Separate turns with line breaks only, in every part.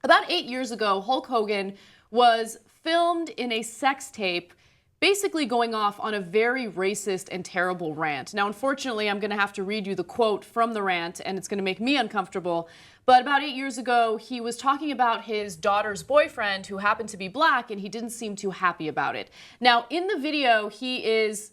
About 8 years ago, Hulk Hogan was filmed in a sex tape basically going off on a very racist and terrible rant. Now, unfortunately, I'm going to have to read you the quote from the rant, and it's going to make me uncomfortable. But about 8 years ago, he was talking about his daughter's boyfriend who happened to be black, and he didn't seem too happy about it. Now, in the video, he is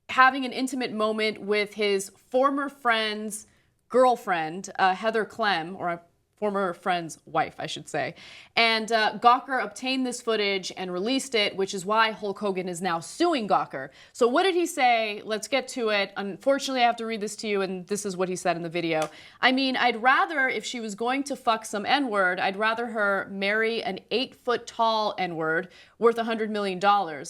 having an intimate moment with his former friend's girlfriend, Heather Clem, or former friend's wife, I should say. And Gawker obtained this footage and released it, which is why Hulk Hogan is now suing Gawker. So what did he say? Let's get to it. Unfortunately, I have to read this to you, and this is what he said in the video. I mean, I'd rather, if she was going to fuck some N-word, I'd rather her marry an 8-foot-tall N-word worth $100 million,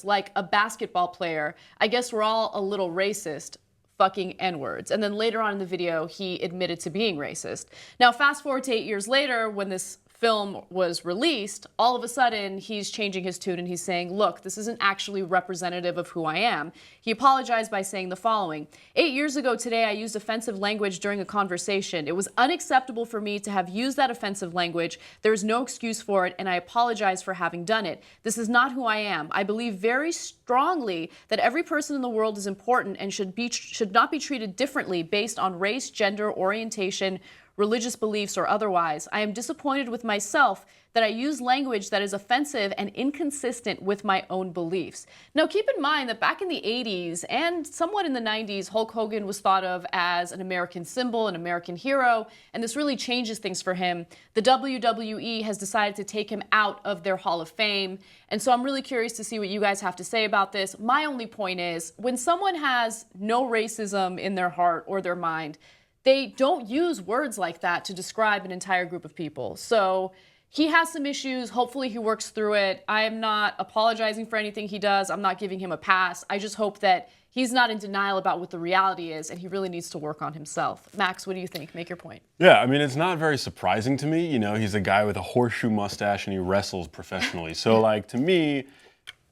like a basketball player. I guess we're all a little racist. Fucking N-words. And then later on in the video, he admitted to being racist. Now, fast forward to 8 years later, when this film was released, all of a sudden he's changing his tune and he's saying, look, this isn't actually representative of who I am. He apologized by saying the following: 8 years ago today, I used offensive language during a conversation. It was unacceptable for me to have used that offensive language. There is no excuse for it, and I apologize for having done it. This is not who I am. I believe very strongly that every person in the world is important and should not be treated differently based on race, gender, orientation, religious beliefs, or otherwise. I am disappointed with myself that I use language that is offensive and inconsistent with my own beliefs. Now, keep in mind that back in the 80s and somewhat in the 90s, Hulk Hogan was thought of as an American symbol, an American hero, and this really changes things for him. The WWE has decided to take him out of their Hall of Fame, and so I'm really curious to see what you guys have to say about this. My only point is, when someone has no racism in their heart or their mind, they don't use words like that to describe an entire group of people. So he has some issues. Hopefully he works through it. I am not apologizing for anything he does. I'm not giving him a pass. I just hope that he's not in denial about what the reality is, and he really needs to work on himself. Max, what do you think? Make your point.
Yeah, I mean, it's not very surprising to me. You know, he's a guy with a horseshoe mustache and he wrestles professionally. So, like, to me,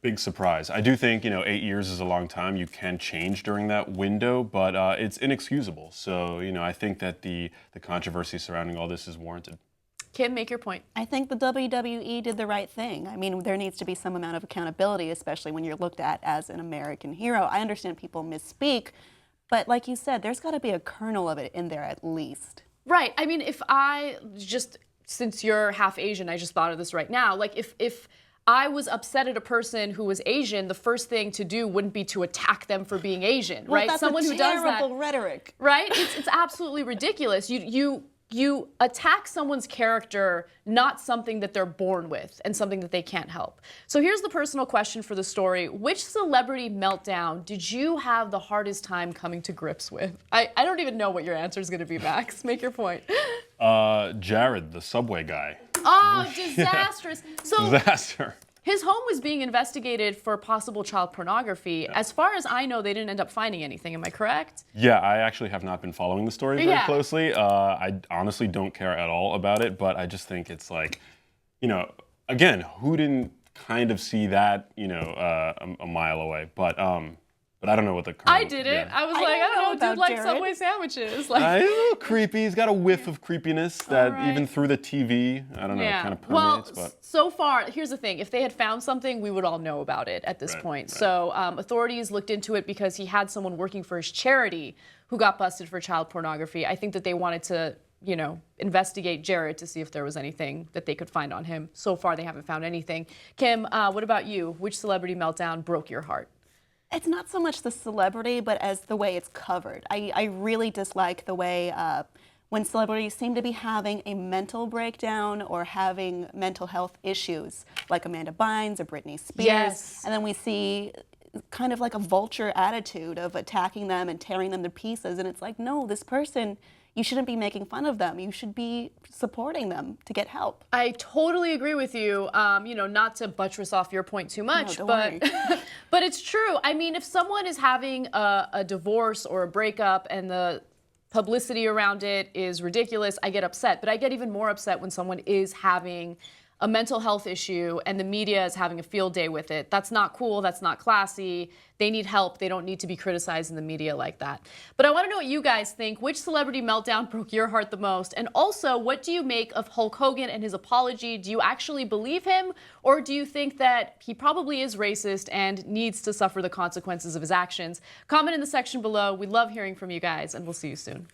big surprise. I do think, 8 years is a long time. You can change during that window, but it's inexcusable. So, I think that the controversy surrounding all this is warranted.
Kim, make your point.
I think the WWE did the right thing. I mean, there needs to be some amount of accountability, especially when you're looked at as an American hero. I understand people misspeak, but like you said, there's got to be a kernel of it in there at least.
Right. I mean, since you're half Asian, I just thought of this right now. Like, if I was upset at a person who was Asian, the first thing to do wouldn't be to attack them for being Asian,
well,
right?
That's
Someone who does that,
terrible rhetoric,
right? It's absolutely ridiculous. You attack someone's character, not something that they're born with and something that they can't help. So here's the personal question for the story. Which celebrity meltdown did you have the hardest time coming to grips with? I don't even know what your answer is going to be, Max. Make your point.
Jared, the subway guy.
Oh, disastrous. So
Disaster.
his home was being investigated for possible child pornography. Yeah. As far as I know, they didn't end up finding anything. Am I correct?
Yeah, I actually have not been following the story very closely. I honestly don't care at all about it, but I just think it's like, again, who didn't kind of see that, a mile away? But I don't know what the current...
I did it. Yeah. I was like, I don't know, dude likes Subway sandwiches. Like,
he's a little creepy. He's got a whiff of creepiness that even through the TV, I don't know, kind of permeates.
Well, so far, here's the thing. If they had found something, we would all know about it at this point. Right. So authorities looked into it because he had someone working for his charity who got busted for child pornography. I think that they wanted to, investigate Jared to see if there was anything that they could find on him. So far, they haven't found anything. Kim, what about you? Which celebrity meltdown broke your heart?
It's not so much the celebrity, but as the way it's covered. I really dislike the way when celebrities seem to be having a mental breakdown or having mental health issues, like Amanda Bynes or Britney Spears.
Yes.
And then we see kind of like a vulture attitude of attacking them and tearing them to pieces. And it's like, no, this person, you shouldn't be making fun of them. You should be supporting them to get help.
I totally agree with you. Not to buttress off your point too much, but but it's true. I mean, if someone is having a divorce or a breakup and the publicity around it is ridiculous, I get upset. But I get even more upset when someone is having a mental health issue and the media is having a field day with it. That's not cool. That's not classy. They need help. They don't need to be criticized in the media like that. But I want to know what you guys think. Which celebrity meltdown broke your heart the most? And also, what do you make of Hulk Hogan and his apology? Do you actually believe him? Or do you think that he probably is racist and needs to suffer the consequences of his actions? Comment in the section below. We love hearing from you guys, and we'll see you soon.